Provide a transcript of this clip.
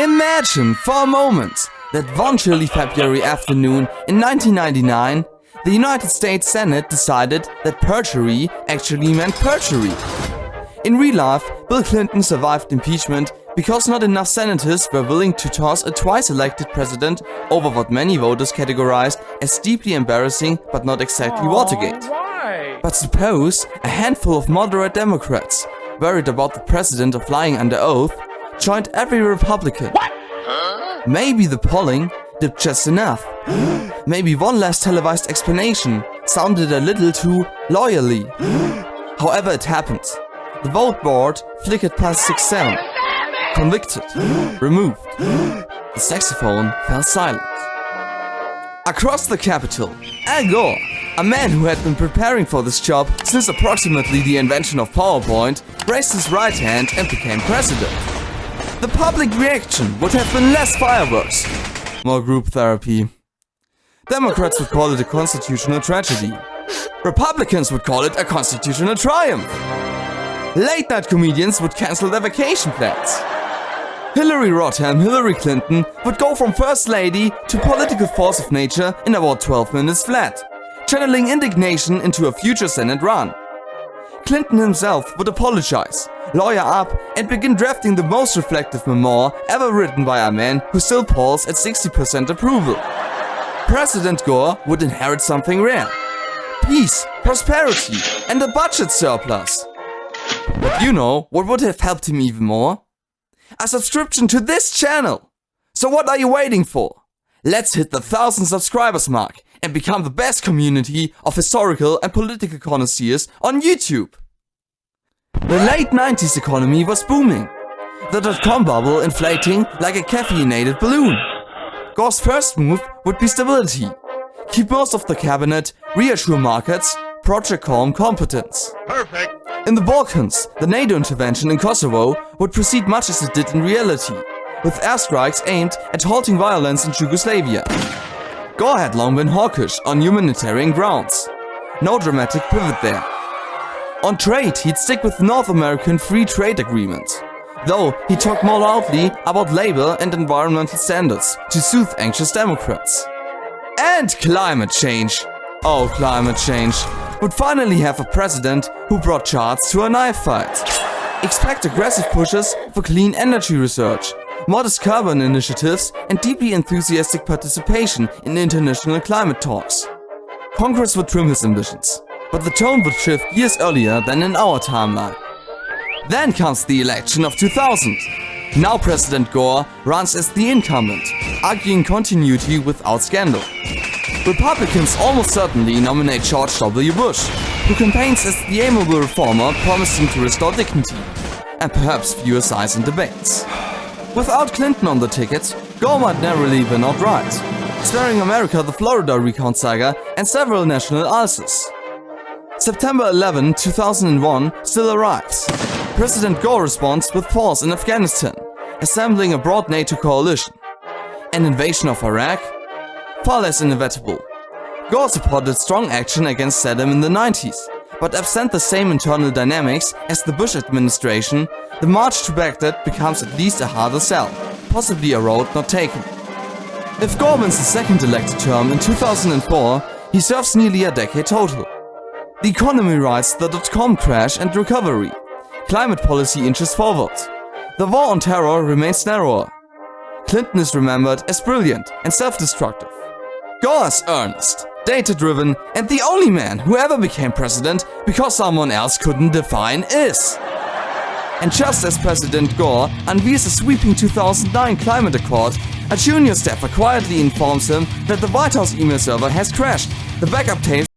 Imagine for a moment that one chilly February afternoon in 1999, the United States Senate decided that perjury actually meant perjury. In real life, Bill Clinton survived impeachment because not enough senators were willing to toss a twice-elected president over what many voters categorized as deeply embarrassing but not exactly Watergate. Why? But suppose a handful of moderate Democrats, worried about the precedent of lying under oath, joined every Republican. What? Maybe the polling dipped just enough. Maybe one last televised explanation sounded a little too loyally. However it happened, the vote board flickered past 6-7. Convicted. Removed. The saxophone fell silent. Across the Capitol, Al Gore, a man who had been preparing for this job since approximately the invention of PowerPoint, raised his right hand and became president. The public reaction would have been less fireworks, more group therapy. Democrats would call it a constitutional tragedy. Republicans would call it a constitutional triumph. Late-night comedians would cancel their vacation plans. Hillary Rodham, Hillary Clinton, would go from First Lady to political force of nature in about 12 minutes flat, channeling indignation into a future Senate run. Clinton himself would apologize, lawyer up, and begin drafting the most reflective memoir ever written by a man who still polls at 60% approval. President Gore would inherit something rare: peace, prosperity, and a budget surplus. But you know what would have helped him even more? A subscription to this channel! So what are you waiting for? Let's hit the 1,000 subscribers mark and become the best community of historical and political connoisseurs on YouTube. The late 90s economy was booming. The dot-com bubble inflating like a caffeinated balloon. Gore's first move would be stability. Keep most of the cabinet, reassure markets, project calm competence. Perfect. In the Balkans, the NATO intervention in Kosovo would proceed much as it did in reality, with airstrikes aimed at halting violence in Yugoslavia. Gore had long been hawkish on humanitarian grounds. No dramatic pivot there. On trade, he'd stick with the North American Free Trade Agreement, though he talked more loudly about labor and environmental standards to soothe anxious Democrats. And climate change. Oh, climate change. Would finally have a president who brought charts to a knife fight. Expect aggressive pushes for clean energy research, modest carbon initiatives, and deeply enthusiastic participation in international climate talks. Congress would trim his ambitions, but the tone would shift years earlier than in our timeline. Then comes the election of 2000. Now President Gore runs as the incumbent, arguing continuity without scandal. Republicans almost certainly nominate George W. Bush, who campaigns as the amiable reformer promising to restore dignity, and perhaps fewer sides and debates. Without Clinton on the ticket, Gore might narrowly win outright, sparing America the Florida recount saga and several national ulcers. September 11, 2001 still arrives. President Gore responds with force in Afghanistan, assembling a broad NATO coalition. An invasion of Iraq? Far less inevitable. Gore supported strong action against Saddam in the 90s, but absent the same internal dynamics as the Bush administration, the march to Baghdad becomes at least a harder sell, possibly a road not taken. If Gore wins his second elected term in 2004, he serves nearly a decade total. The economy rides the dot-com crash and recovery. Climate policy inches forward. The war on terror remains narrower. Clinton is remembered as brilliant and self-destructive. Gore is earnest, data-driven, and the only man who ever became president because someone else couldn't define is. And just as President Gore unveils a sweeping 2009 climate accord, a junior staffer quietly informs him that the White House email server has crashed. The backup tapes